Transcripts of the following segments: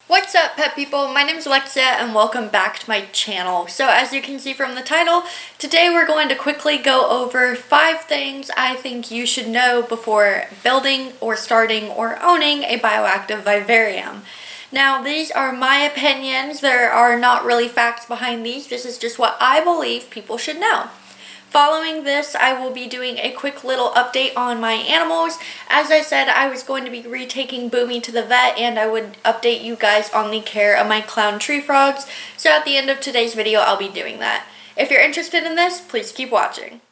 What's up, pet people? My name is Alexia and welcome back to my channel. So as you can see from the title, today we're going to quickly go over 5 things I think you should know before building or starting or owning a bioactive vivarium. Now, these are my opinions. There are not really facts behind these. This is just what I believe people should know. Following this, I will be doing a quick little update on my animals. As I said, I was going to be retaking Boomy to the vet, and I would update you guys on the care of my clown tree frogs. So at the end of today's video, I'll be doing that. If you're interested in this, please keep watching.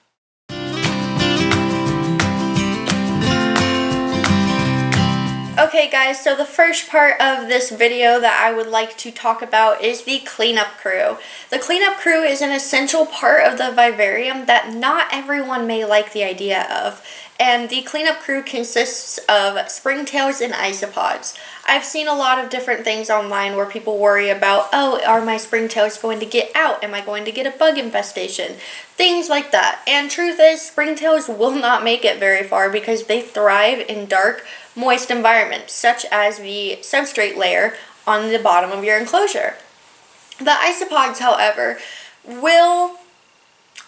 Okay guys, so the first part of this video that I would like to talk about is the cleanup crew. The cleanup crew is an essential part of the vivarium that not everyone may like the idea of. And the cleanup crew consists of springtails and isopods. I've seen a lot of different things online where people worry about, oh, are my springtails going to get out? Am I going to get a bug infestation? Things like that. And truth is, springtails will not make it very far because they thrive in dark, moist environments, such as the substrate layer on the bottom of your enclosure. The isopods, however,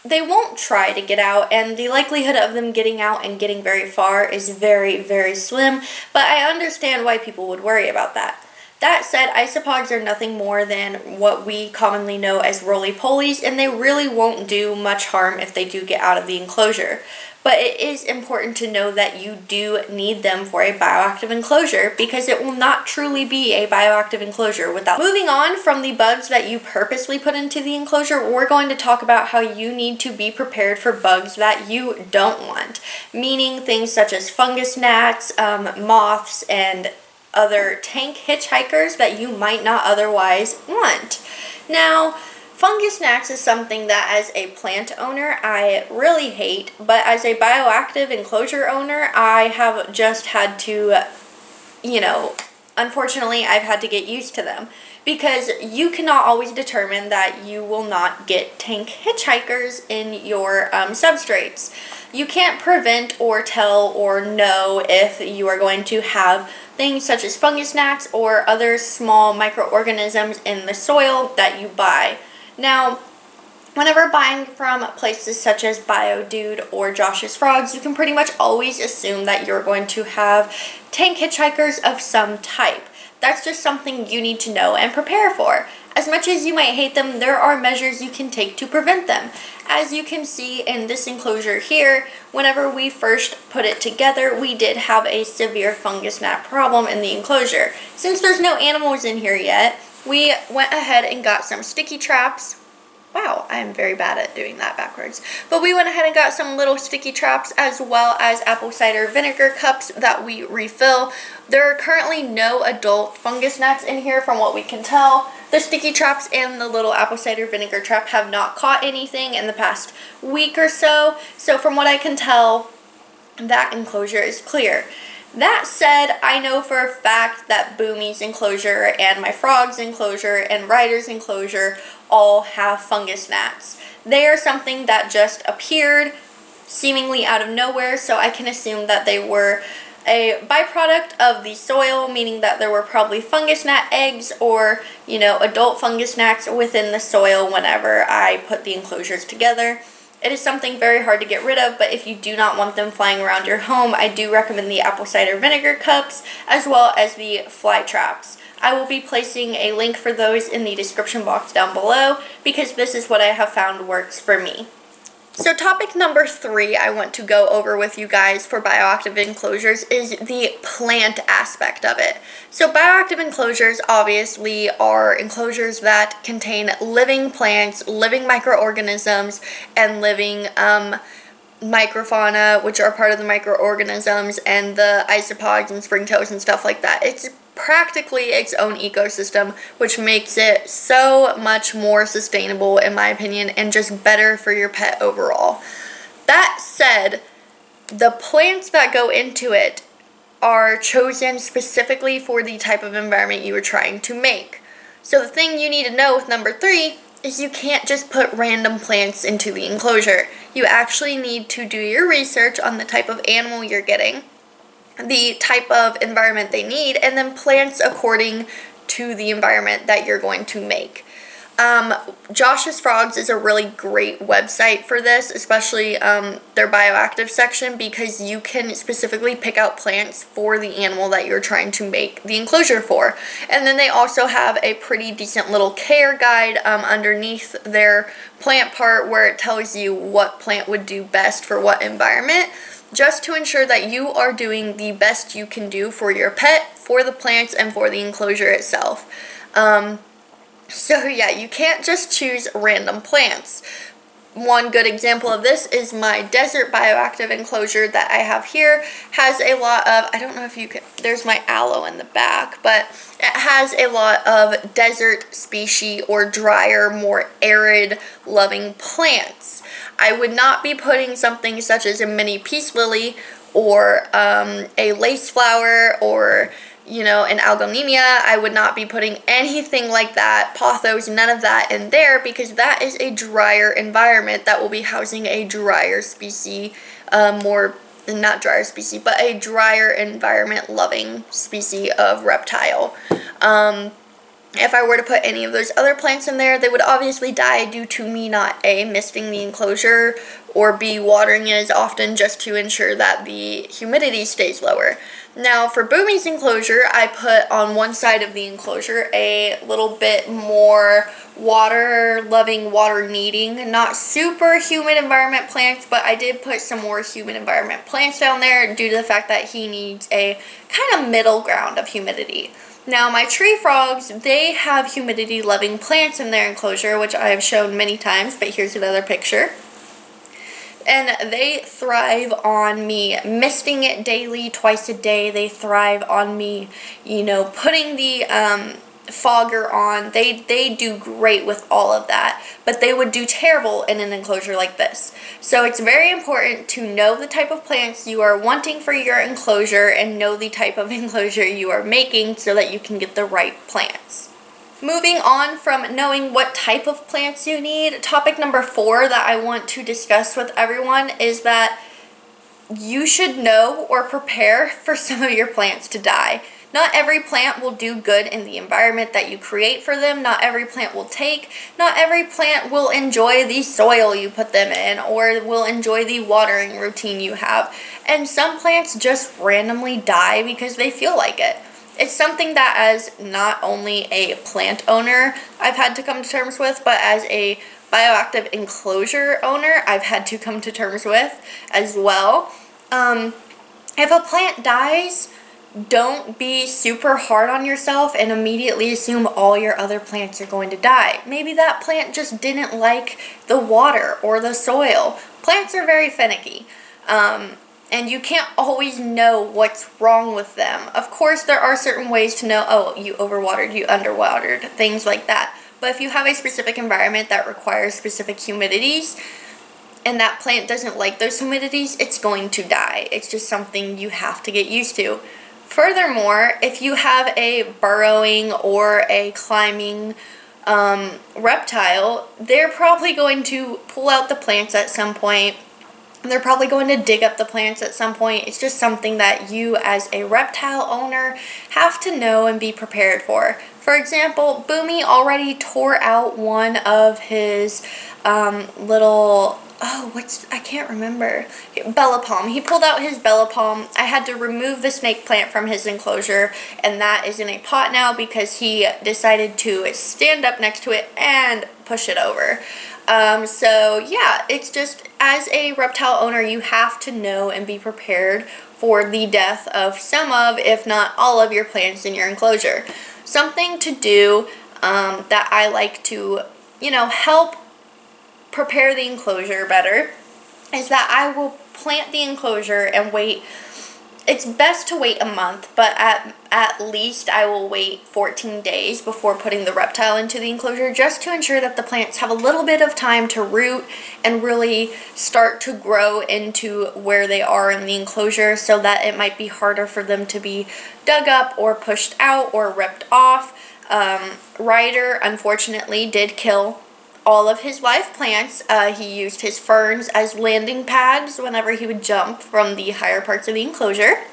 they won't try to get out, and the likelihood of them getting out and getting very far is very, very slim, but I understand why people would worry about that. That said, isopods are nothing more than what we commonly know as roly-polies, and they really won't do much harm if they do get out of the enclosure. But it is important to know that you do need them for a bioactive enclosure because it will not truly be a bioactive enclosure without. Moving on from the bugs that you purposely put into the enclosure, we're going to talk about how you need to be prepared for bugs that you don't want, meaning things such as fungus gnats, moths, and other tank hitchhikers that you might not otherwise want. Now, fungus gnats is something that as a plant owner I really hate, but as a bioactive enclosure owner I have just had to, unfortunately I've had to get used to them because you cannot always determine that you will not get tank hitchhikers in your substrates. You can't prevent or tell or know if you are going to have things such as fungus gnats or other small microorganisms in the soil that you buy. Now, whenever buying from places such as BioDude or Josh's Frogs, you can pretty much always assume that you're going to have tank hitchhikers of some type. That's just something you need to know and prepare for. As much as you might hate them, there are measures you can take to prevent them. As you can see in this enclosure here, whenever we first put it together, we did have a severe fungus gnat problem in the enclosure. Since there's no animals in here yet, we went ahead and got some sticky traps. Wow, I am very bad at doing that backwards. But we went ahead and got some little sticky traps as well as apple cider vinegar cups that we refill. There are currently no adult fungus gnats in here from what we can tell. The sticky traps and the little apple cider vinegar trap have not caught anything in the past week or so. So from what I can tell, that enclosure is clear. That said, I know for a fact that Boomy's enclosure and my frog's enclosure and Ryder's enclosure all have fungus gnats. They are something that just appeared seemingly out of nowhere, so I can assume that they were a byproduct of the soil, meaning that there were probably fungus gnat eggs or, adult fungus gnats within the soil whenever I put the enclosures together. It is something very hard to get rid of, but if you do not want them flying around your home, I do recommend the apple cider vinegar cups as well as the fly traps. I will be placing a link for those in the description box down below because this is what I have found works for me. So topic number 3 I want to go over with you guys for bioactive enclosures is the plant aspect of it. So bioactive enclosures obviously are enclosures that contain living plants, living microorganisms, and living microfauna, which are part of the microorganisms, and the isopods and springtails and stuff like that. It's practically its own ecosystem, which makes it so much more sustainable in my opinion and just better for your pet overall. That said, the plants that go into it are chosen specifically for the type of environment you are trying to make. So the thing you need to know with number 3 is you can't just put random plants into the enclosure. You actually need to do your research on the type of animal you're getting, the type of environment they need, and then plants according to the environment that you're going to make. Josh's Frogs is a really great website for this, especially their bioactive section, because you can specifically pick out plants for the animal that you're trying to make the enclosure for. And then they also have a pretty decent little care guide underneath their plant part where it tells you what plant would do best for what environment, just to ensure that you are doing the best you can do for your pet, for the plants, and for the enclosure itself. So yeah, you can't just choose random plants. One good example of this is my desert bioactive enclosure that I have here. Has a lot of, I don't know if you can, there's my aloe in the back, but it has a lot of desert species or drier, more arid loving plants. I would not be putting something such as a mini peace lily or a lace flower or an algonemia. I would not be putting anything like that, pothos, none of that in there, because that is a drier environment that will be housing a drier species, not drier species, but a drier environment loving species of reptile. If I were to put any of those other plants in there, they would obviously die due to me not A, misting the enclosure, or B, watering it as often, just to ensure that the humidity stays lower. Now for Boomy's enclosure, I put on one side of the enclosure a little bit more water loving, water needing, not super humid environment plants, but I did put some more humid environment plants down there due to the fact that he needs a kind of middle ground of humidity. Now my tree frogs, they have humidity loving plants in their enclosure, which I have shown many times, but here's another picture. And they thrive on me misting it daily, twice a day. They thrive on me, putting the fogger on. They do great with all of that, but they would do terrible in an enclosure like this. So it's very important to know the type of plants you are wanting for your enclosure and know the type of enclosure you are making so that you can get the right plants. Moving on from knowing what type of plants you need, topic number 4 that I want to discuss with everyone is that you should know or prepare for some of your plants to die. Not every plant will do good in the environment that you create for them. Not every plant will take. Not every plant will enjoy the soil you put them in or will enjoy the watering routine you have. And some plants just randomly die because they feel like it. It's something that as not only a plant owner I've had to come to terms with, but as a bioactive enclosure owner I've had to come to terms with as well. If a plant dies, don't be super hard on yourself and immediately assume all your other plants are going to die. Maybe that plant just didn't like the water or the soil. Plants are very finicky. And you can't always know what's wrong with them. Of course, there are certain ways to know, oh, you overwatered, you underwatered, things like that. But if you have a specific environment that requires specific humidities, and that plant doesn't like those humidities, it's going to die. It's just something you have to get used to. Furthermore, if you have a burrowing or a climbing reptile, they're probably going to pull out the plants at some point. They're probably going to dig up the plants at some point. It's just something that you as a reptile owner have to know and be prepared for. For example, Boomy already tore out one of his I can't remember. Bella palm. He pulled out his Bella palm. I had to remove the snake plant from his enclosure, and that is in a pot now because he decided to stand up next to it and push it over. So yeah, it's just, as a reptile owner, you have to know and be prepared for the death of some of, if not all of your plants in your enclosure. Something to do that I like to, help prepare the enclosure better is that I will plant the enclosure and wait. It's best to wait a month, but at least I will wait 14 days before putting the reptile into the enclosure, just to ensure that the plants have a little bit of time to root and really start to grow into where they are in the enclosure, so that it might be harder for them to be dug up or pushed out or ripped off. Ryder unfortunately did kill all of his live plants. He used his ferns as landing pads whenever he would jump from the higher parts of the enclosure.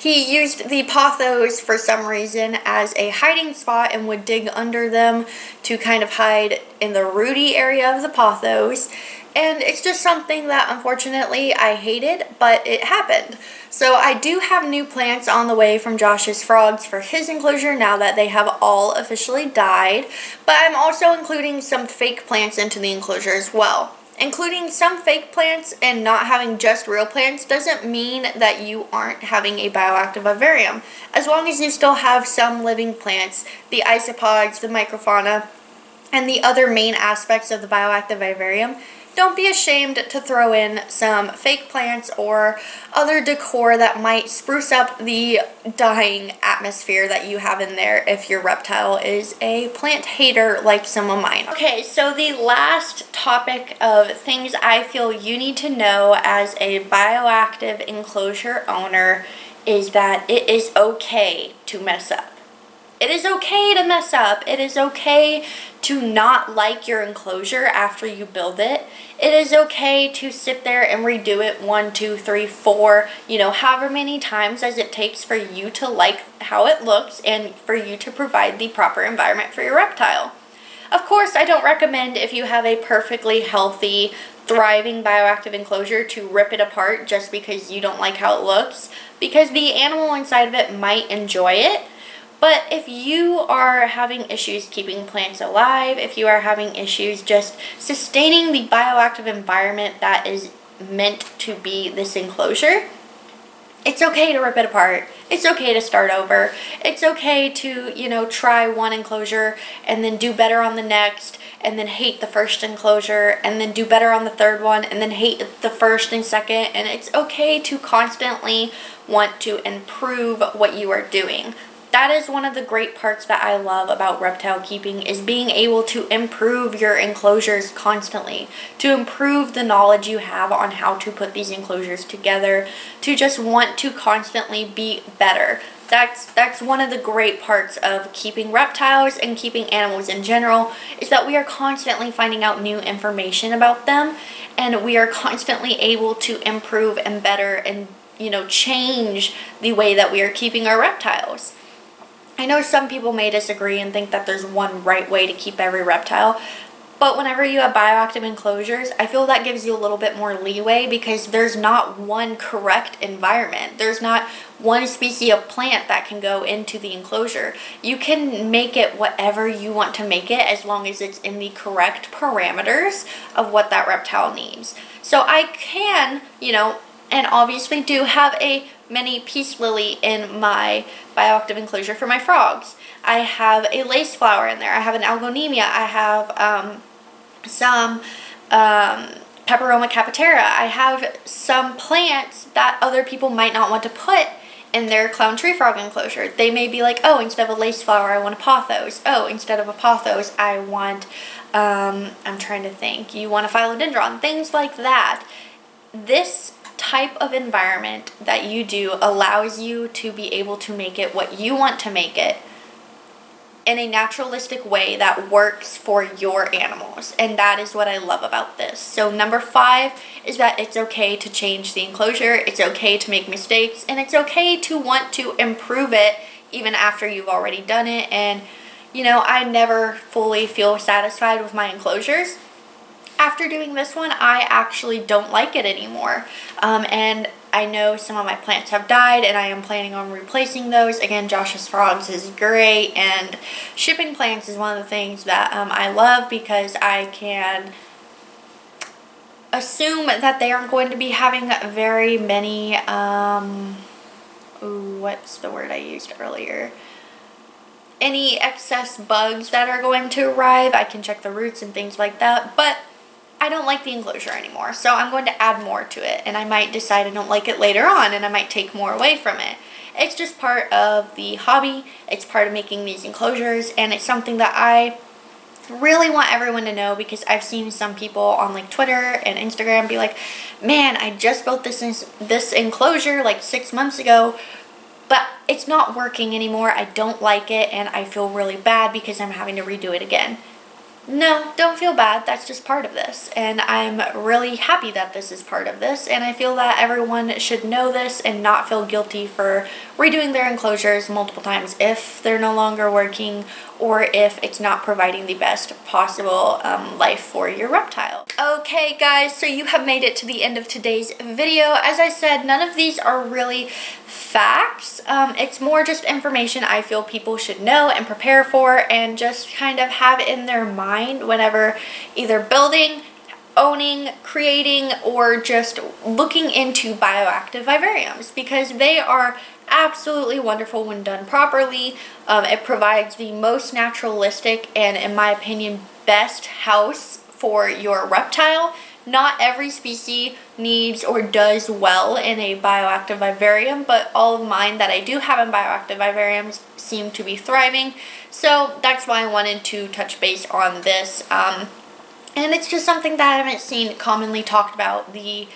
He used the pothos for some reason as a hiding spot and would dig under them to kind of hide in the rooty area of the pothos. And it's just something that unfortunately I hated, but it happened. So I do have new plants on the way from Josh's Frogs for his enclosure now that they have all officially died. But I'm also including some fake plants into the enclosure as well. Including some fake plants and not having just real plants doesn't mean that you aren't having a bioactive vivarium. As long as you still have some living plants, the isopods, the microfauna, and the other main aspects of the bioactive vivarium, don't be ashamed to throw in some fake plants or other decor that might spruce up the dying atmosphere that you have in there if your reptile is a plant hater like some of mine. Okay, so the last topic of things I feel you need to know as a bioactive enclosure owner is that it is okay to mess up. It is okay to mess up. It is okay to not like your enclosure after you build it. It is okay to sit there and redo it 1, 2, 3, 4, however many times as it takes for you to like how it looks and for you to provide the proper environment for your reptile. Of course, I don't recommend if you have a perfectly healthy, thriving bioactive enclosure to rip it apart just because you don't like how it looks, because the animal inside of it might enjoy it. But if you are having issues keeping plants alive, if you are having issues just sustaining the bioactive environment that is meant to be this enclosure, it's okay to rip it apart. It's okay to start over. It's okay to, try one enclosure and then do better on the next and then hate the first enclosure and then do better on the third one and then hate the first and second. And it's okay to constantly want to improve what you are doing. That is one of the great parts that I love about reptile keeping, is being able to improve your enclosures constantly, to improve the knowledge you have on how to put these enclosures together, to just want to constantly be better. That's one of the great parts of keeping reptiles and keeping animals in general, is that we are constantly finding out new information about them, and we are constantly able to improve and better and, change the way that we are keeping our reptiles. I know some people may disagree and think that there's one right way to keep every reptile, but whenever you have bioactive enclosures, I feel that gives you a little bit more leeway because there's not one correct environment. There's not one species of plant that can go into the enclosure. You can make it whatever you want to make it as long as it's in the correct parameters of what that reptile needs. So I can, and obviously do have a mini peace lily in my bioactive enclosure for my frogs. I have a lace flower in there. I have an algonemia. I have some Peperoma capitera. I have some plants that other people might not want to put in their clown tree frog enclosure. They may be like, oh, instead of a lace flower, I want a pothos. Oh, instead of a pothos, I want, I'm trying to think, you want a philodendron, things like that. This type of environment that you do allows you to be able to make it what you want to make it in a naturalistic way that works for your animals, and that is what I love about this. So number 5 is that it's okay to change the enclosure, it's okay to make mistakes, and it's okay to want to improve it even after you've already done it. And I never fully feel satisfied with my enclosures. After doing this one, I actually don't like it anymore. And I know some of my plants have died, and I am planning on replacing those. Again, Josh's Frogs is great, and shipping plants is one of the things that I love because I can assume that they aren't going to be having very many, what's the word I used earlier? Any excess bugs that are going to arrive. I can check the roots and things like that, but I don't like the enclosure anymore, so I'm going to add more to it, and I might decide I don't like it later on, and I might take more away from it. It's just part of the hobby, it's part of making these enclosures, and it's something that I really want everyone to know, because I've seen some people on like Twitter and Instagram be like, man, I just built this enclosure like 6 months ago, but it's not working anymore, I don't like it, and I feel really bad because I'm having to redo it again. no, don't feel bad. That's just part of this. And I'm really happy that this is part of this. And I feel that everyone should know this and not feel guilty for redoing their enclosures multiple times if they're no longer working or if it's not providing the best possible life for your reptile. Okay guys, so you have made it to the end of today's video. As I said, none of these are really facts. It's more just information I feel people should know and prepare for and just kind of have in their mind whenever either building, owning, creating, or just looking into bioactive vivariums, because they are absolutely wonderful when done properly. It provides the most naturalistic and, in my opinion, best house for your reptile. Not every species needs or does well in a bioactive vivarium, but all of mine that I do have in bioactive vivariums seem to be thriving. So that's why I wanted to touch base on this. And it's just something that I haven't seen commonly talked about, the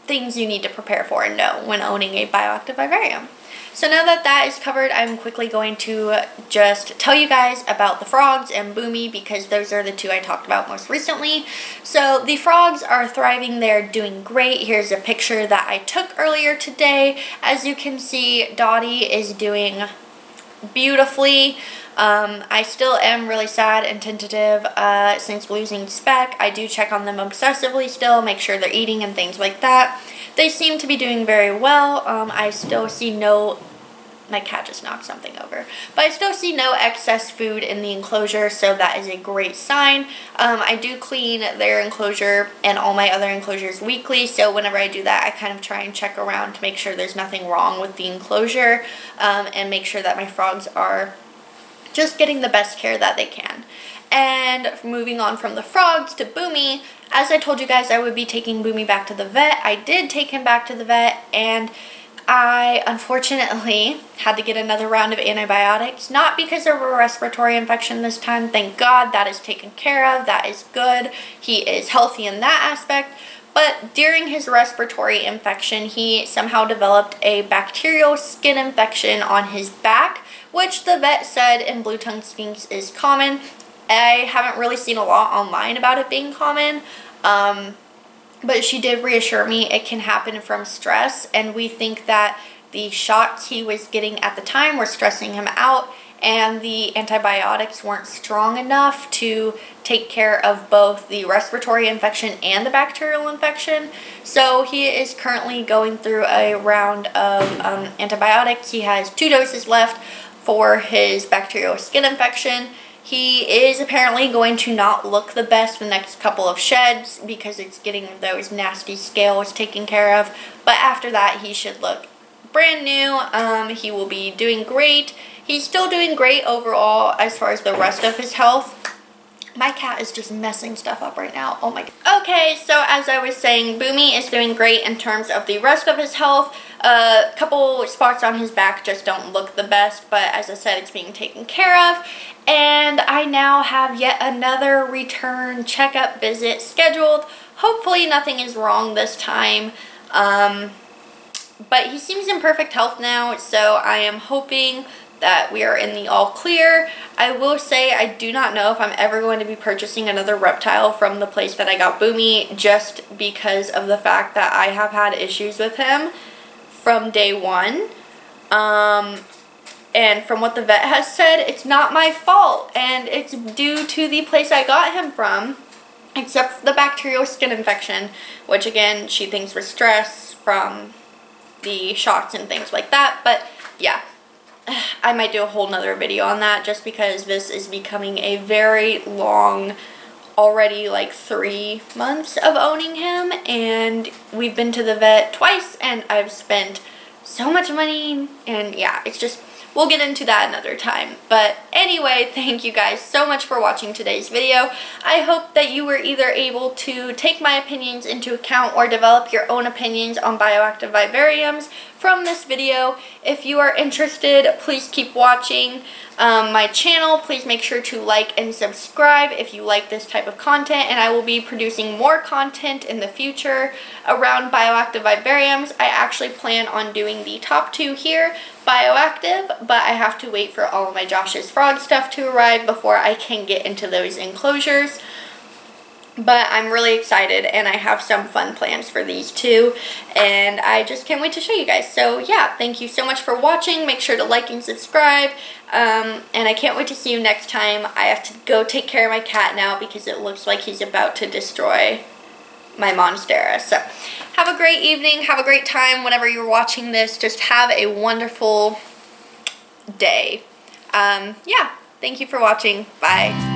things you need to prepare for and know when owning a bioactive vivarium. So now that that is covered, I'm quickly going to just tell you guys about the frogs and Boomy, because those are the two I talked about most recently. So the frogs are thriving, they're doing great. Here's a picture that I took earlier today. As you can see, Dottie is doing beautifully. I still am really sad and tentative since losing Speck. I do check on them obsessively still, make sure they're eating and things like that. They seem to be doing very well. I still see no, my cat just knocked something over, but I still see no excess food in the enclosure, so that is a great sign. I do clean their enclosure and all my other enclosures weekly, so whenever I do that, I kind of try and check around to make sure there's nothing wrong with the enclosure, and make sure that my frogs are just getting the best care that they can. And moving on from the frogs to Boomy, as I told you guys I would be taking Boomy back to the vet. I did take him back to the vet, and I unfortunately had to get another round of antibiotics, not because of a respiratory infection this time. Thank God that is taken care of. That is good. He is healthy in that aspect. But during his respiratory infection, he somehow developed a bacterial skin infection on his back, which the vet said in blue tongue skinks is common. I haven't really seen a lot online about it being common, but she did reassure me it can happen from stress, and we think that the shots he was getting at the time were stressing him out, and the antibiotics weren't strong enough to take care of both the respiratory infection and the bacterial infection. So he is currently going through a round of antibiotics. He has 2 doses left for his bacterial skin infection. He is apparently going to not look the best the next couple of sheds because it's getting those nasty scales taken care of. But after that, he should look brand new. He will be doing great. He's still doing great overall as far as the rest of his health. My cat is just messing stuff up right now. Oh my god. Okay, so as I was saying, Boomy is doing great in terms of the rest of his health. A couple spots on his back just don't look the best, but as I said, it's being taken care of. And I now have yet another return checkup visit scheduled. Hopefully nothing is wrong this time. But he seems in perfect health now, so I am hoping that we are in the all clear. I will say I do not know if I'm ever going to be purchasing another reptile from the place that I got Boomy, just because of the fact that I have had issues with him from day one. And from what the vet has said, it's not my fault, and it's due to the place I got him from, except for the bacterial skin infection, which again she thinks was stress from the shots and things like that. But yeah, I might do a whole nother video on that, just because this is becoming a very long, already like 3 months of owning him, and we've been to the vet twice and I've spent so much money, and yeah, it's just, we'll get into that another time. But anyway, thank you guys so much for watching today's video. I hope that you were either able to take my opinions into account or develop your own opinions on bioactive vivariums. from this video. If you are interested, please keep watching my channel. Please make sure to like and subscribe if you like this type of content, and I will be producing more content in the future around bioactive vivariums. I actually plan on doing the top 2 here, bioactive, but I have to wait for all of my Josh's Frog stuff to arrive before I can get into those enclosures. But I'm really excited, and I have some fun plans for these too, and I just can't wait to show you guys. So yeah, thank you so much for watching. Make sure to like and subscribe, and I can't wait to see you next time. I have to go take care of my cat now because it looks like he's about to destroy my Monstera. So have a great evening, have a great time whenever you're watching this. Just have a wonderful day. Yeah, thank you for watching. Bye.